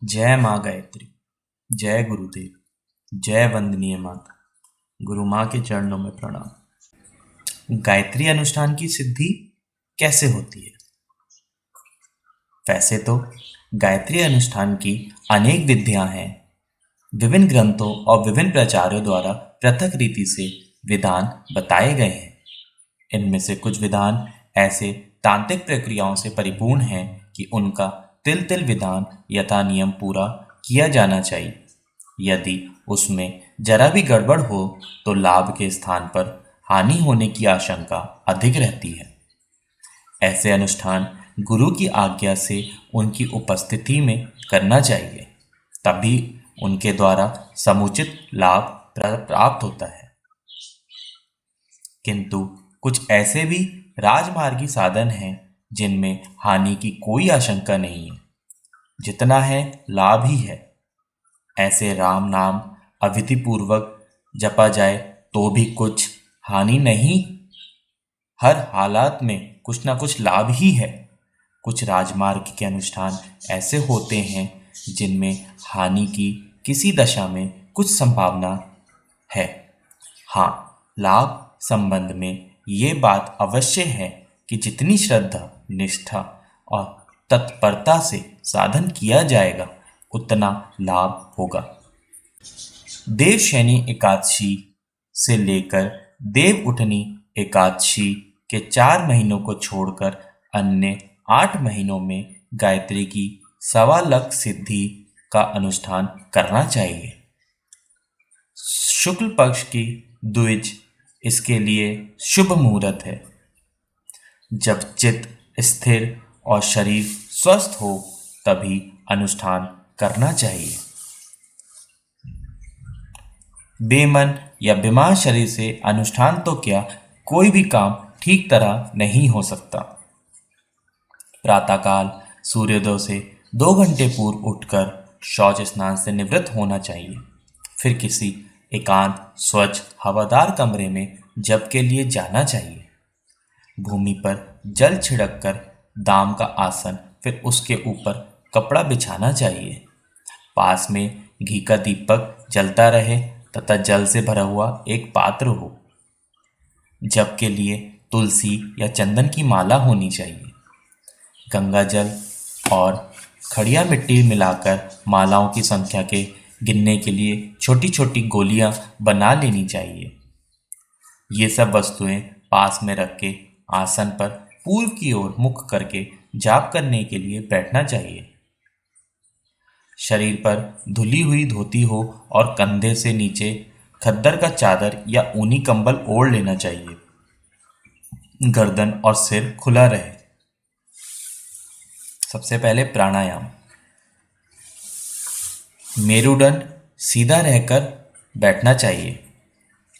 जय माँ गायत्री। जय गुरुदेव। जय वंदनीय माता। गुरु माँ के चरणों में प्रणाम। गायत्री अनुष्ठान की सिद्धि कैसे होती है? वैसे तो गायत्री अनुष्ठान की अनेक विधियां हैं। विभिन्न ग्रंथों और विभिन्न प्राचार्यों द्वारा पृथक रीति से विधान बताए गए हैं। इनमें से कुछ विधान ऐसे तांत्रिक प्रक्रियाओं से परिपूर्ण हैं कि उनका तिल तिल विधान यथा नियम पूरा किया जाना चाहिए। यदि उसमें जरा भी गड़बड़ हो तो लाभ के स्थान पर हानि होने की आशंका अधिक रहती है। ऐसे अनुष्ठान गुरु की आज्ञा से उनकी उपस्थिति में करना चाहिए, तभी उनके द्वारा समुचित लाभ प्राप्त होता है। किंतु कुछ ऐसे भी राजमार्गी साधन हैं जिनमें हानि की कोई आशंका नहीं है, जितना है लाभ ही है। ऐसे राम नाम अविधि पूर्वक जपा जाए तो भी कुछ हानि नहीं, हर हालात में कुछ ना कुछ लाभ ही है। कुछ राजमार्ग के अनुष्ठान ऐसे होते हैं जिनमें हानि की किसी दशा में कुछ संभावना है। हाँ, लाभ संबंध में ये बात अवश्य है कि जितनी श्रद्धा, निष्ठा और तत्परता से साधन किया जाएगा उतना लाभ होगा। देवशयनी एकादशी से लेकर देव उठनी एकादशी के 4 महीनों को छोड़कर अन्य 8 महीनों में गायत्री की 1.25 लाख सिद्धि का अनुष्ठान करना चाहिए। शुक्ल पक्ष की द्विज इसके लिए शुभ मुहूर्त है, जब चित्त स्थिर और शरीर स्वस्थ हो तभी अनुष्ठान करना चाहिए। बेमन या बीमार शरीर से अनुष्ठान तो क्या, कोई भी काम ठीक तरह नहीं हो सकता। प्रातःकाल सूर्योदय से 2 घंटे पूर्व उठकर शौच स्नान से निवृत्त होना चाहिए। फिर किसी एकांत स्वच्छ हवादार कमरे में जप के लिए जाना चाहिए। भूमि पर जल छिड़क कर दाम का आसन, फिर उसके ऊपर कपड़ा बिछाना चाहिए। पास में घी का दीपक जलता रहे तथा जल से भरा हुआ एक पात्र हो। जप के लिए तुलसी या चंदन की माला होनी चाहिए। गंगा जल और खड़िया मिट्टी मिलाकर मालाओं की संख्या के गिनने के लिए छोटी छोटी गोलियां बना लेनी चाहिए। ये सब वस्तुएं पास में रख के आसन पर पूर्व की ओर मुख करके जाप करने के लिए बैठना चाहिए। शरीर पर धुली हुई धोती हो और कंधे से नीचे खद्दर का चादर या ऊनी कंबल ओढ़ लेना चाहिए। गर्दन और सिर खुला रहे। सबसे पहले प्राणायाम। मेरुदंड सीधा रहकर बैठना चाहिए।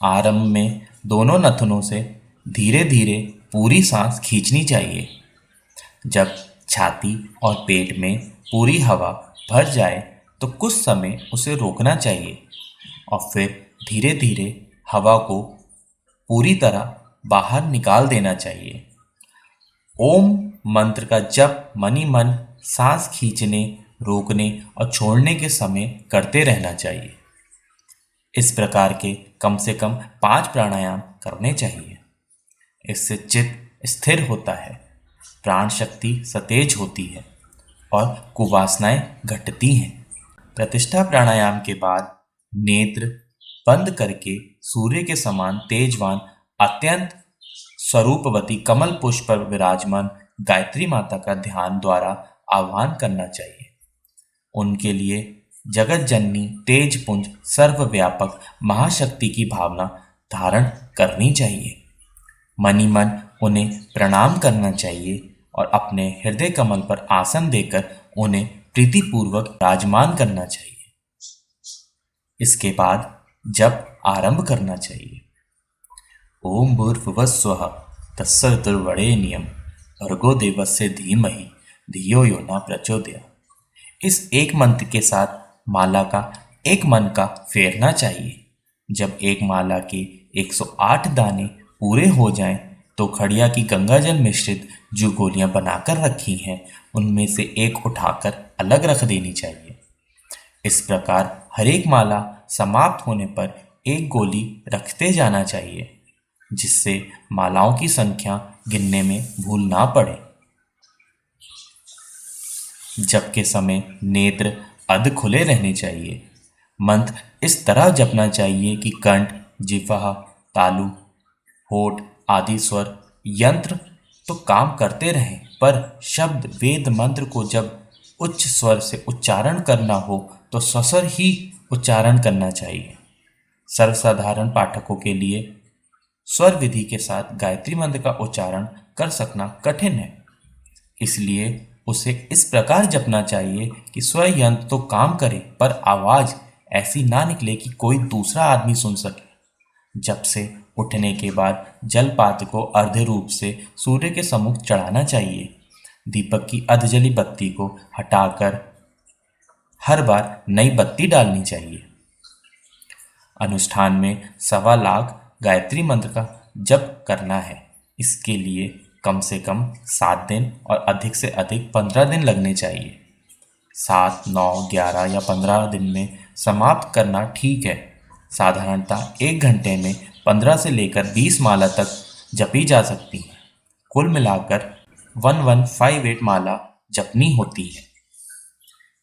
आरंभ में दोनों नथनों से धीरे धीरे पूरी सांस खींचनी चाहिए। जब छाती और पेट में पूरी हवा भर जाए तो कुछ समय उसे रोकना चाहिए और फिर धीरे धीरे हवा को पूरी तरह बाहर निकाल देना चाहिए। ओम मंत्र का जप मनी मन सांस खींचने, रोकने और छोड़ने के समय करते रहना चाहिए। इस प्रकार के कम से कम 5 प्राणायाम करने चाहिए। इससे चित्त स्थिर होता है, प्राण शक्ति सतेज होती है और कुवासनाएं घटती हैं। प्रतिष्ठा प्राणायाम के बाद नेत्र बंद करके सूर्य के समान तेजवान अत्यंत स्वरूपवती कमल पुष्प पर विराजमान गायत्री माता का ध्यान द्वारा आह्वान करना चाहिए। उनके लिए जगत जननी तेज पुंज सर्वव्यापक महाशक्ति की भावना धारण करनी चाहिए। मनी मन उन्हें प्रणाम करना चाहिए और अपने हृदय कमल पर आसन देकर उन्हें प्रीतिपूर्वक विराजमान करना चाहिए। इसके बाद जप आरंभ करना चाहिए। ओम भूर्भुवः स्वः तत्सवितुर्वरेण्यं भर्गो देवस्य धीमहि धियो यो न प्रचोदयात्। इस एक मंत्र के साथ माला का एक मन का फेरना चाहिए। जब एक माला के 108 दाने पूरे हो जाएं तो खड़िया की गंगाजल मिश्रित जो गोलियां बनाकर रखी हैं उनमें से एक उठाकर अलग रख देनी चाहिए। इस प्रकार हरेक माला समाप्त होने पर एक गोली रखते जाना चाहिए, जिससे मालाओं की संख्या गिनने में भूल ना पड़े। जप के समय नेत्र अध खुले रहने चाहिए। मंत्र इस तरह जपना चाहिए कि कंठ, जिह्वा, तालु, होठ आदि स्वर यंत्र तो काम करते रहें, पर शब्द वेद मंत्र को जब उच्च स्वर से उच्चारण करना हो तो सस्वर ही उच्चारण करना चाहिए। सर्वसाधारण पाठकों के लिए स्वर विधि के साथ गायत्री मंत्र का उच्चारण कर सकना कठिन है, इसलिए उसे इस प्रकार जपना चाहिए कि स्वर यंत्र तो काम करे पर आवाज ऐसी ना निकले कि कोई दूसरा आदमी सुन सके। जब से उठने के बाद जलपात्र को अर्ध रूप से सूर्य के सम्मुख चढ़ाना चाहिए। दीपक की अधजली बत्ती को हटाकर हर बार नई बत्ती डालनी चाहिए। अनुष्ठान में 1.25 लाख गायत्री मंत्र का जप करना है। इसके लिए कम से कम 7 दिन और अधिक से अधिक 15 दिन लगने चाहिए। 7, 9, 11 या 15 दिन में समाप्त करना ठीक है। साधारणतः 1 घंटे में 15 से लेकर 20 माला तक जपी जा सकती है। कुल मिलाकर 1158 माला जपनी होती है।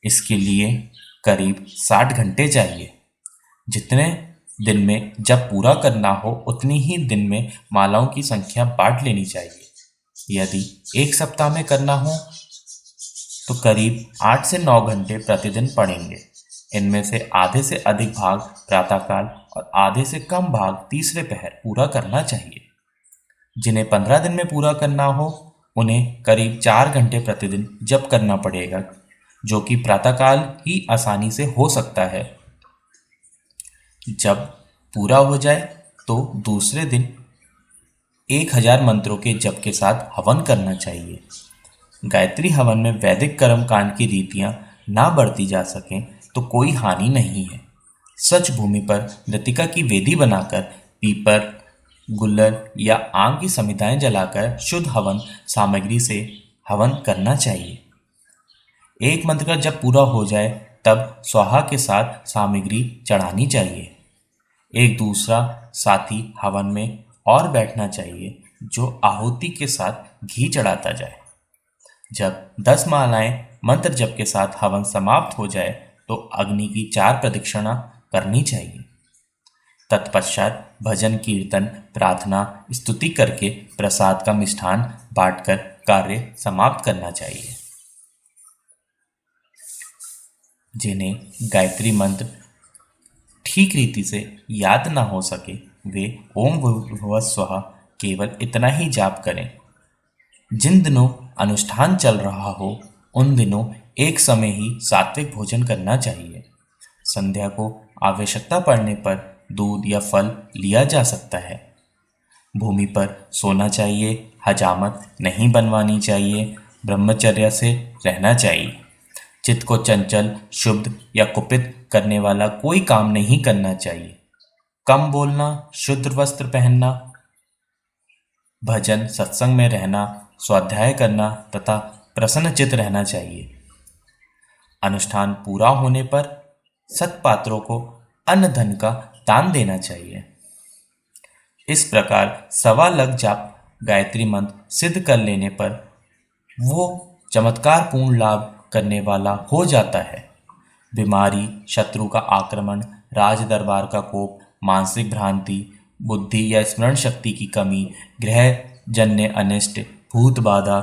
इसके लिए करीब 60 घंटे चाहिए। जितने दिन में जब पूरा करना हो उतनी ही दिन में मालाओं की संख्या बांट लेनी चाहिए। यदि 1 सप्ताह में करना हो तो करीब 8 से 9 घंटे प्रतिदिन पड़ेंगे। इनमें से आधे से अधिक भाग प्रातःकाल और आधे से कम भाग तीसरे पहर पूरा करना चाहिए। जिन्हें 15 दिन में पूरा करना हो उन्हें करीब 4 घंटे प्रतिदिन जप करना पड़ेगा, जो कि प्रातःकाल ही आसानी से हो सकता है। जब पूरा हो जाए तो दूसरे दिन 1000 मंत्रों के जप के साथ हवन करना चाहिए। गायत्री हवन में वैदिक कर्म कांड की रीतियां ना बढ़ती जा सकें तो कोई हानि नहीं है। स्वच्छ भूमि पर मृतिका की वेदी बनाकर पीपर, गुल्लर या आम की समिधाएं जलाकर शुद्ध हवन सामग्री से हवन करना चाहिए। एक मंत्र का जब पूरा हो जाए तब स्वाहा के साथ सामग्री चढ़ानी चाहिए। एक दूसरा साथी हवन में और बैठना चाहिए जो आहुति के साथ घी चढ़ाता जाए। जब 10 मालाएं मंत्र जप के साथ हवन समाप्त हो जाए तो अग्नि की 4 प्रदक्षिणा करनी चाहिए। तत्पश्चात भजन, कीर्तन, प्रार्थना, स्तुति करके प्रसाद का मिष्ठान बांटकर कार्य समाप्त करना चाहिए। जिन्हें गायत्री मंत्र ठीक रीति से याद ना हो सके वे ओम भूर्भुवः स्वः केवल इतना ही जाप करें। जिन दिनों अनुष्ठान चल रहा हो उन दिनों एक समय ही सात्विक भोजन करना चाहिए। संध्या को आवश्यकता पड़ने पर दूध या फल लिया जा सकता है। भूमि पर सोना चाहिए, हजामत नहीं बनवानी चाहिए, ब्रह्मचर्य से रहना चाहिए। चित्त को चंचल, शुद्ध या कुपित करने वाला कोई काम नहीं करना चाहिए। कम बोलना, शुद्ध वस्त्र पहनना, भजन सत्संग में रहना, स्वाध्याय करना तथा प्रसन्नचित्त रहना चाहिए। अनुष्ठान पूरा होने पर सत्पात्रों को अन्न धन का दान देना चाहिए। इस प्रकार 1.25 लाख जाप गायत्री मंत्र सिद्ध कर लेने पर वो चमत्कार पूर्ण लाभ करने वाला हो जाता है। बीमारी, शत्रु का आक्रमण, राज दरबार का कोप, मानसिक भ्रांति, बुद्धि या स्मरण शक्ति की कमी, ग्रह जन्य अनिष्ट, भूत बाधा,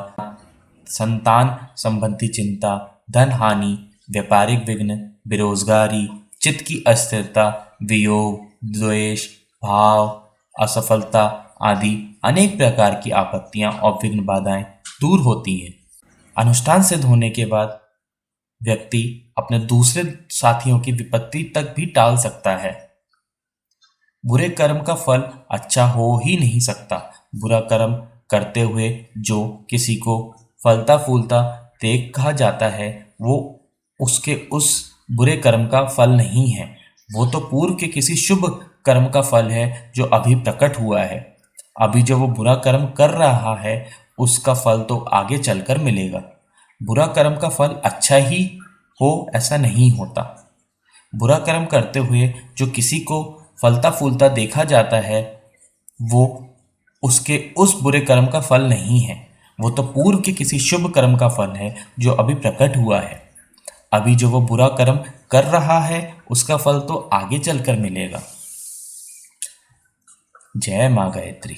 संतान संबंधी चिंता, धन हानि, व्यापारिक विघ्न, बेरोजगारी, चित्त की अस्थिरता, वियोग, द्वेष, भाव, असफलता आदि अनेक प्रकार की आपत्तियां और विघ्न बाधाएं दूर होती हैं। अनुष्ठान सिद्ध होने के बाद व्यक्ति अपने दूसरे साथियों की विपत्ति तक भी टाल सकता है। बुरे कर्म का फल अच्छा हो ही नहीं सकता। बुरा कर्म करते हुए जो किसी को फलता फूलता देखा जाता है वो उसके उस बुरे कर्म का फल नहीं है, वो तो पूर्व के किसी शुभ कर्म का फल है जो अभी प्रकट हुआ है। अभी जो वो बुरा कर्म कर रहा है उसका फल तो आगे चलकर मिलेगा। बुरा कर्म का फल अच्छा ही हो ऐसा नहीं होता। बुरा कर्म करते हुए जो किसी को फलता फूलता देखा जाता है वो उसके उस बुरे कर्म का फल नहीं है, वो तो पूर्व के किसी शुभ कर्म का फल है जो अभी प्रकट हुआ है। अभी जो वो बुरा कर्म कर रहा है उसका फल तो आगे चलकर मिलेगा। जय माँ गायत्री।